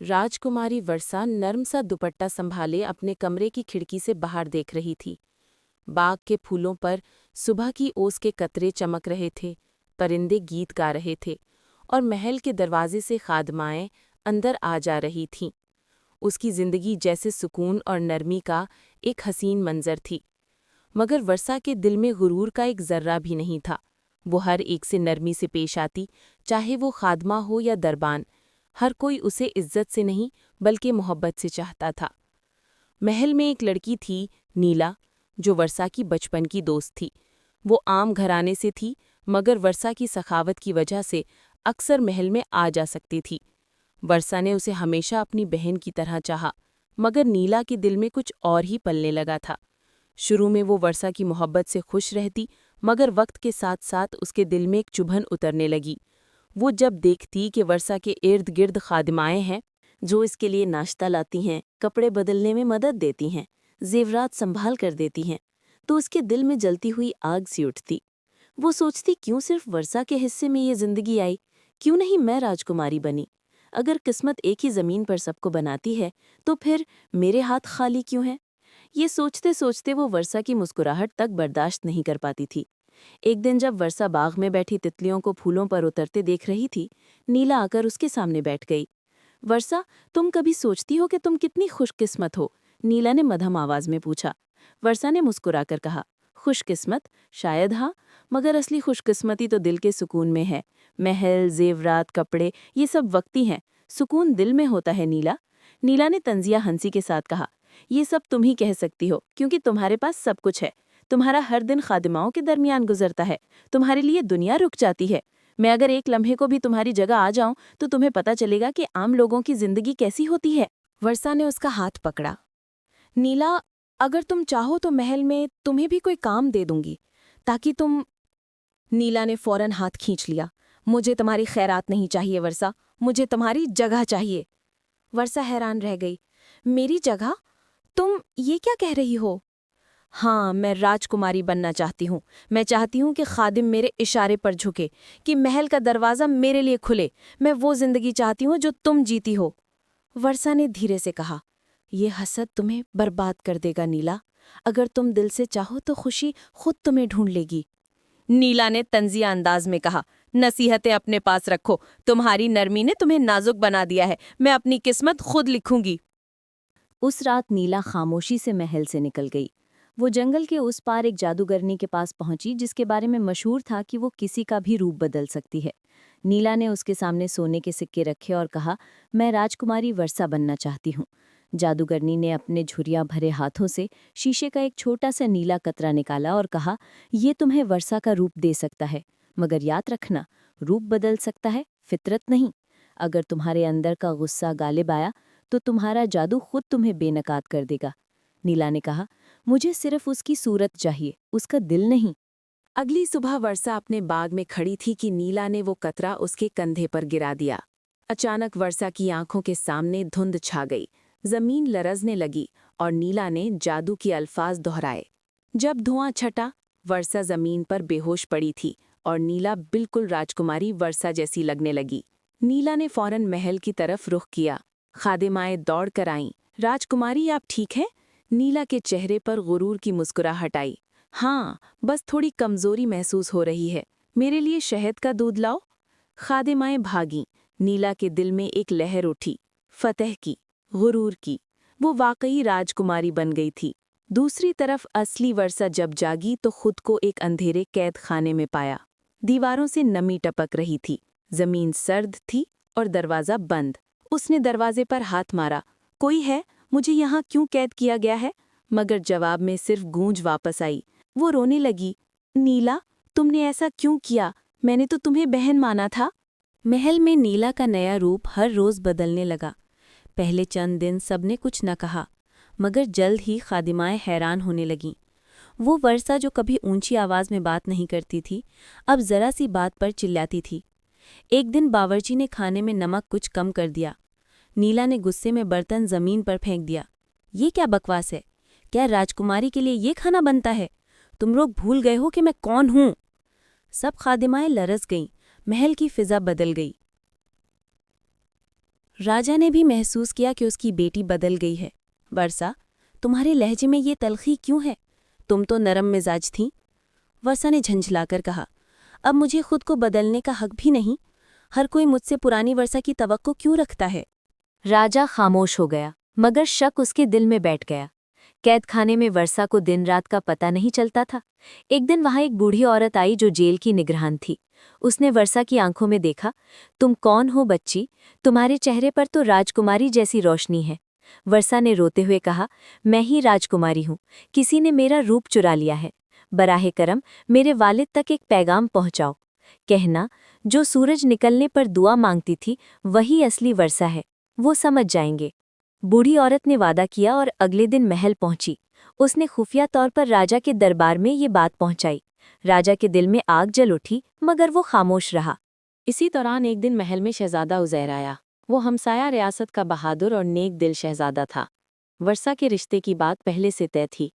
राजकुमारी वर्षा नर्म सा दुपट्टा संभाले अपने कमरे की खिड़की से बाहर देख रही थी। बाग के फूलों पर सुबह की ओस के कतरे चमक रहे थे, परिंदे गीत गा रहे थे और महल के दरवाजे से खादमाएं अंदर आ जा रही थीं। उसकी जिंदगी जैसे सुकून और नरमी का एक हसीन मंजर थी, मगर वर्षा के दिल में गुरूर का एक जर्रा भी नहीं था। वो हर एक से नरमी से पेश आती, चाहे वो खादमा हो या दरबान। हर कोई उसे इज्जत से नहीं बल्कि मोहब्बत से चाहता था। महल में एक लड़की थी, नीला, जो वर्षा की बचपन की दोस्त थी। वो आम घराने से थी, मगर वर्षा की सखावत की वजह से अक्सर महल में आ जा सकती थी। वर्षा ने उसे हमेशा अपनी बहन की तरह चाहा, मगर नीला के दिल में कुछ और ही पलने लगा था। शुरू में वो वर्षा की मोहब्बत से खुश रहती, मगर वक्त के साथ साथ उसके दिल में एक चुभन उतरने लगी। वो जब देखती कि वर्षा के इर्द गिर्द खादिमाएं हैं, जो इसके लिए नाश्ता लाती हैं, कपड़े बदलने में मदद देती हैं, जेवरात संभाल कर देती हैं, तो उसके दिल में जलती हुई आग सी उठती। वो सोचती, क्यों सिर्फ वर्षा के हिस्से में ये जिंदगी आई, क्यों नहीं मैं राजकुमारी बनी? अगर किस्मत एक ही जमीन पर सबको बनाती है, तो फिर मेरे हाथ खाली क्यों हैं? ये सोचते सोचते वो वर्षा की मुस्कुराहट तक बर्दाश्त नहीं कर पाती थी। एक दिन जब वर्षा बाग में बैठी तितलियों को फूलों पर उतरते देख रही थी, नीला आकर उसके सामने बैठ गई। वर्षा, तुम कभी सोचती हो कि तुम कितनी खुशकिस्मत हो? नीला ने मध्यम आवाज में पूछा। वर्षा ने मुस्कुराकर कहा, खुशकिस्मत? शायद हाँ, मगर असली खुशकिस्मती तो दिल के सुकून में है। महल, जेवरात, कपड़े, ये सब वक्ती हैं, सुकून दिल में होता है नीला। नीला ने तंजिया हंसी के साथ कहा, ये सब तुम ही कह सकती हो, क्योंकि तुम्हारे पास सब कुछ है। तुम्हारा हर दिन खादिमाओं के दरमियान गुजरता है, तुम्हारे लिए दुनिया रुक जाती है। मैं अगर एक लम्हे को भी तुम्हारी जगह आ जाऊं, तो तुम्हें पता चलेगा कि आम लोगों की जिंदगी कैसी होती है। वर्षा ने उसका हाथ पकड़ा। नीला, अगर तुम चाहो तो महल में तुम्हें भी कोई काम दे दूंगी, ताकि तुम। नीला ने फौरन हाथ खींच लिया। मुझे तुम्हारी खैरात नहीं चाहिए वर्षा, मुझे तुम्हारी जगह चाहिए। वर्षा हैरान रह गई। मेरी जगह? तुम ये क्या कह रही हो? हाँ, मैं राजकुमारी बनना चाहती हूँ। मैं चाहती हूँ कि खादिम मेरे इशारे पर झुके, कि महल का दरवाज़ा मेरे लिए खुले। मैं वो जिंदगी चाहती हूँ जो तुम जीती हो। वर्षा ने धीरे से कहा, ये हसद तुम्हें बर्बाद कर देगा नीला। अगर तुम दिल से चाहो तो खुशी खुद तुम्हें ढूंढ लेगी। नीला ने तंजिया अंदाज में कहा, नसीहतें अपने पास रखो। तुम्हारी नरमी ने तुम्हें नाजुक बना दिया है। मैं अपनी किस्मत खुद लिखूंगी। उस रात नीला खामोशी से महल से निकल गई। वो जंगल के उस पार एक जादूगरनी के पास पहुंची, जिसके बारे में मशहूर था कि वो किसी का भी रूप बदल सकती है। नीला ने उसके सामने सोने के सिक्के रखे और कहा, मैं राजकुमारी वर्षा बनना चाहती हूँ। जादूगरनी ने अपने झुर्रियां भरे हाथों से शीशे का एक छोटा सा नीला कतरा निकाला और कहा, ये तुम्हें वर्षा का रूप दे सकता है, मगर याद रखना, रूप बदल सकता है, फितरत नहीं। अगर तुम्हारे अंदर का गुस्सा गालिब आया, तो तुम्हारा जादू खुद तुम्हें बेनकाब कर देगा। नीला ने कहा, मुझे सिर्फ उसकी सूरत चाहिए, उसका दिल नहीं। अगली सुबह वर्षा अपने बाग में खड़ी थी कि नीला ने वो कतरा उसके कंधे पर गिरा दिया। अचानक वर्षा की आंखों के सामने धुंध छा गई, जमीन लरजने लगी और नीला ने जादू के अल्फाज दोहराए। जब धुआं छटा, वर्षा जमीन पर बेहोश पड़ी थी और नीला बिल्कुल राजकुमारी वर्षा जैसी लगने लगी। नीला ने फौरन महल की तरफ रुख किया। खादिमाएं दौड़ कर आईं। राजकुमारी, आप ठीक हैं? नीला के चेहरे पर गुरूर की मुस्कुराहट आई। हाँ, बस थोड़ी कमजोरी महसूस हो रही है। मेरे लिए शहद का दूध लाओ। खादिमाएं भागीं। नीला के दिल में एक लहर उठी, फतेह की, गुरूर की। वो वाकई राजकुमारी बन गई थी। दूसरी तरफ असली वर्षा जब जागी तो खुद को एक अंधेरे कैद खाने में पाया। दीवारों से नमी टपक रही थी, जमीन सर्द थी और दरवाज़ा बंद। उसने दरवाजे पर हाथ मारा, कोई है? मुझे यहाँ क्यों कैद किया गया है? मगर जवाब में सिर्फ गूंज वापस आई। वो रोने लगी, नीला, तुमने ऐसा क्यों किया? मैंने तो तुम्हें बहन माना था। महल में नीला का नया रूप हर रोज बदलने लगा। पहले चंद दिन सबने कुछ न कहा, मगर जल्द ही खादिमाएं हैरान होने लगीं। वो वर्षा जो कभी ऊंची आवाज में बात नहीं करती थी, अब जरा सी बात पर चिल्लाती थी। एक दिन बावर्ची ने खाने में नमक कुछ कम कर दिया। नीला ने गुस्से में बर्तन जमीन पर फेंक दिया। ये क्या बकवास है? क्या राजकुमारी के लिए ये खाना बनता है? तुम लोग भूल गए हो कि मैं कौन हूं? सब खादिमाएं लरस गईं। महल की फिजा बदल गई। राजा ने भी महसूस किया कि उसकी बेटी बदल गई है। वर्षा, तुम्हारे लहजे में ये तलखी क्यों है? तुम तो नरम मिजाज थीं। वर्षा ने झंझलाकर कहा, अब मुझे खुद को बदलने का हक भी नहीं। हर कोई मुझसे पुरानी वर्षा की तवक्को क्यों रखता है? राजा खामोश हो गया, मगर शक उसके दिल में बैठ गया। कैद खाने में वर्षा को दिन रात का पता नहीं चलता था। एक दिन वहां एक बूढ़ी औरत आई जो जेल की निगरान थी। उसने वर्षा की आंखों में देखा। तुम कौन हो बच्ची? तुम्हारे चेहरे पर तो राजकुमारी जैसी रोशनी है। वर्षा ने रोते हुए कहा, मैं ही राजकुमारी हूँ। किसी ने मेरा रूप चुरा लिया है। बराहे करम मेरे वालिद तक एक पैगाम पहुंचाओ। कहना, जो सूरज निकलने पर दुआ मांगती थी वही असली वर्षा है। वो समझ जाएंगे। बूढ़ी औरत ने वादा किया और अगले दिन महल पहुंची। उसने खुफिया तौर पर राजा के दरबार में ये बात पहुंचाई। राजा के दिल में आग जल उठी, मगर वो खामोश रहा। इसी दौरान एक दिन महल में शहजादा उज़ैर आया। वो हमसाया रियासत का बहादुर और नेक दिल शहजादा था। वर्षा के रिश्ते की बात पहले से तय थी।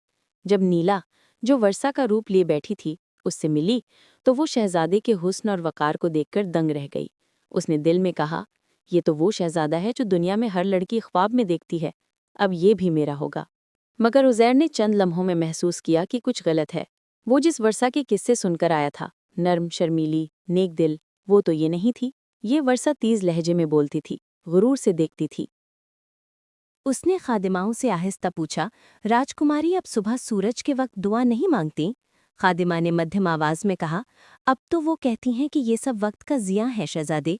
जब नीला, जो वर्षा का रूप लिए बैठी थी, उससे मिली तो वो शहजादे के हुस्न और वकार को देखकर दंग रह गई। उसने दिल में कहा, ये तो वो शहजादा है जो दुनिया में हर लड़की ख्वाब में देखती है। अब ये भी मेरा होगा। मगर उज़ैर ने चंद लम्हों में महसूस किया कि कुछ गलत है। वो जिस वर्षा के किस्से सुनकर आया था, नर्म, शर्मीली, नेक दिल, वो तो ये नहीं थी। ये वर्षा तेज लहजे में बोलती थी, गुरूर से देखती थी। उसने खादिमाओं से आहिस्ता पूछा, राजकुमारी अब सुबह सूरज के वक्त दुआ नहीं मांगती? खादिमा ने मध्यम आवाज में कहा, अब तो वो कहती हैं कि ये सब वक्त का जिया है शहजादे।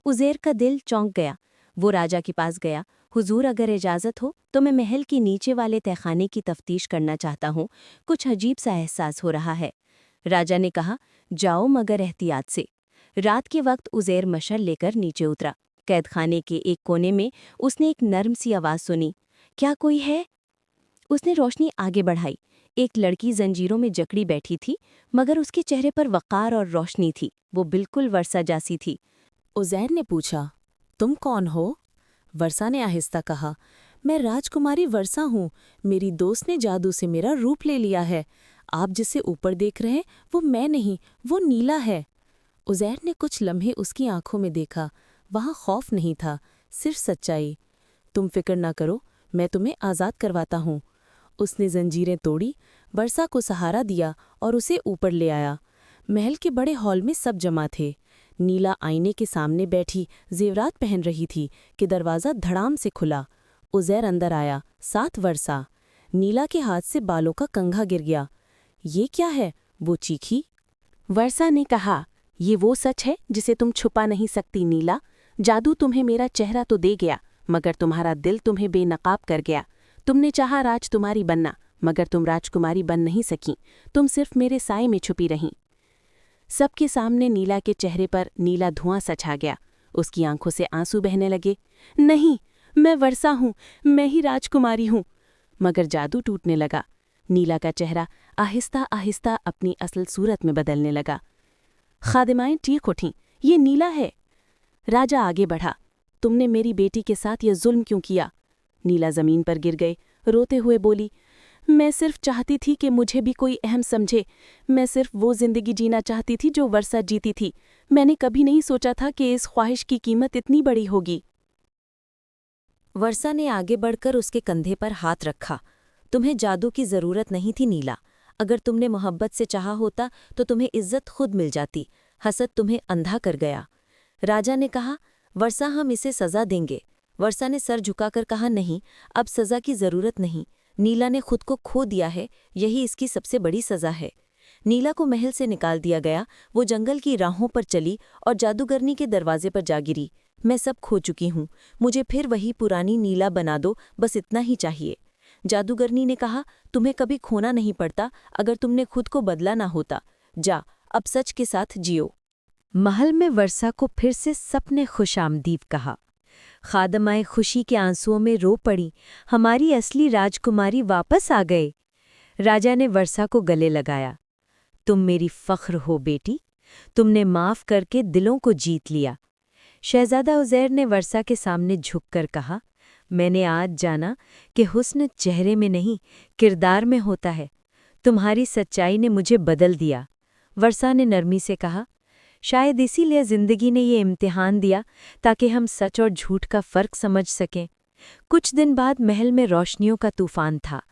उज़ैर का दिल चौंक गया। वो राजा के पास गया। हुजूर, अगर इजाज़त हो तो मैं महल के नीचे वाले तहखाने की तफ्तीश करना चाहता हूँ। कुछ अजीब सा एहसास हो रहा है। राजा ने कहा, जाओ मगर एहतियात से। रात के वक्त उज़ैर मशल लेकर नीचे उतरा। कैदखाने के एक कोने में उसने एक नर्म सी आवाज़ सुनी, क्या कोई है? उसने रोशनी आगे बढ़ाई। एक लड़की जंजीरों में जकड़ी बैठी थी, मगर उसके चेहरे पर वक़ार और रोशनी थी। वो बिल्कुल वर्षा जैसी थी। उज़ैर ने पूछा, तुम कौन हो? वर्षा ने आहिस्ता कहा, मैं राजकुमारी वर्षा हूँ। मेरी दोस्त ने जादू से मेरा रूप ले लिया है। आप जिसे ऊपर देख रहे हैं वो मैं नहीं, वो नीला है। उज़ैर ने कुछ लम्हे उसकी आंखों में देखा। वहाँ खौफ नहीं था, सिर्फ सच्चाई। तुम फिक्र ना करो, मैं तुम्हें आज़ाद करवाता हूँ। उसने जंजीरें तोड़ी, वर्षा को सहारा दिया और उसे ऊपर ले आया। महल के बड़े हॉल में सब जमा थे। नीला आईने के सामने बैठी जेवरात पहन रही थी कि दरवाज़ा धड़ाम से खुला। उज़ैर अंदर आया, साथ वर्षा। नीला के हाथ से बालों का कंघा गिर गया। ये क्या है? वो चीखी। वर्षा ने कहा, ये वो सच है जिसे तुम छुपा नहीं सकती नीला। जादू तुम्हें मेरा चेहरा तो दे गया, मगर तुम्हारा दिल तुम्हें बेनकाब कर गया। तुमने चाहा राजकुमारी बनना, मगर तुम राजकुमारी बन नहीं सकी। तुम सिर्फ मेरे साए में छुपी रहीं। सबके सामने नीला के चेहरे पर नीला धुआं सा छा गया। उसकी आंखों से आंसू बहने लगे। नहीं, मैं वर्षा हूँ, मैं ही राजकुमारी हूँ। मगर जादू टूटने लगा। नीला का चेहरा आहिस्ता आहिस्ता अपनी असल सूरत में बदलने लगा। खादिमाएं चीख उठीं, ये नीला है। राजा आगे बढ़ा, तुमने मेरी बेटी के साथ ये जुल्म क्यों किया? नीला जमीन पर गिर गई, रोते हुए बोली, मैं सिर्फ चाहती थी कि मुझे भी कोई अहम समझे। मैं सिर्फ वो जिंदगी जीना चाहती थी जो वर्षा जीती थी। मैंने कभी नहीं सोचा था कि इस ख्वाहिश की कीमत इतनी बड़ी होगी। वर्षा ने आगे बढ़कर उसके कंधे पर हाथ रखा। तुम्हें जादू की जरूरत नहीं थी नीला। अगर तुमने मोहब्बत से चाहा होता तो तुम्हें इज्जत खुद मिल जाती। हसद तुम्हें अंधा कर गया। राजा ने कहा, वर्षा, हम इसे सजा देंगे। वर्षा ने सर झुकाकर कहा, नहीं, अब सजा की जरूरत नहीं। नीला ने खुद को खो दिया है, यही इसकी सबसे बड़ी सजा है। नीला को महल से निकाल दिया गया। वो जंगल की राहों पर चली और जादूगरनी के दरवाजे पर जा गिरी। मैं सब खो चुकी हूँ, मुझे फिर वही पुरानी नीला बना दो, बस इतना ही चाहिए। जादूगरनी ने कहा, तुम्हें कभी खोना नहीं पड़ता अगर तुमने खुद को बदला ना होता। जा, अब सच के साथ जियो। महल में वर्षा को फिर से सबने खुशामदीद कहा। खादमाएं खुशी के आंसुओं में रो पड़ी, हमारी असली राजकुमारी वापस आ गए। राजा ने वर्षा को गले लगाया, तुम मेरी फख्र हो बेटी, तुमने माफ करके दिलों को जीत लिया। शहजादा उज़ैर ने वर्षा के सामने झुककर कहा, मैंने आज जाना कि हुस्न चेहरे में नहीं, किरदार में होता है। तुम्हारी सच्चाई ने मुझे बदल दिया। वर्षा ने नरमी से कहा, शायद इसीलिए जिंदगी ने ये इम्तिहान दिया ताकि हम सच और झूठ का फर्क समझ सकें। कुछ दिन बाद महल में रोशनियों का तूफान था।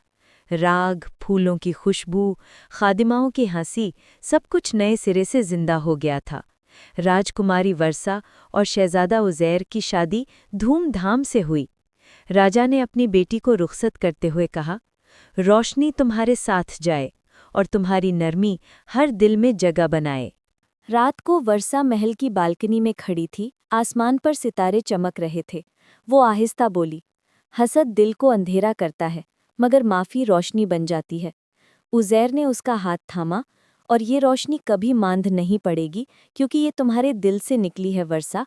राग, फूलों की खुशबू, खादिमाओं की हंसी, सब कुछ नए सिरे से जिंदा हो गया था। राजकुमारी वर्षा और शहजादा उज़ैर की शादी धूमधाम से हुई। राजा ने अपनी बेटी को रुखसत करते हुए कहा, रोशनी तुम्हारे साथ जाए और तुम्हारी नरमी हर दिल में जगह बनाए। रात को वर्षा महल की बालकनी में खड़ी थी। आसमान पर सितारे चमक रहे थे। वो आहिस्ता बोली, हसद दिल को अंधेरा करता है, मगर माफ़ी रोशनी बन जाती है। उज़ैर ने उसका हाथ थामा, और ये रोशनी कभी मांद नहीं पड़ेगी, क्योंकि ये तुम्हारे दिल से निकली है वर्षा।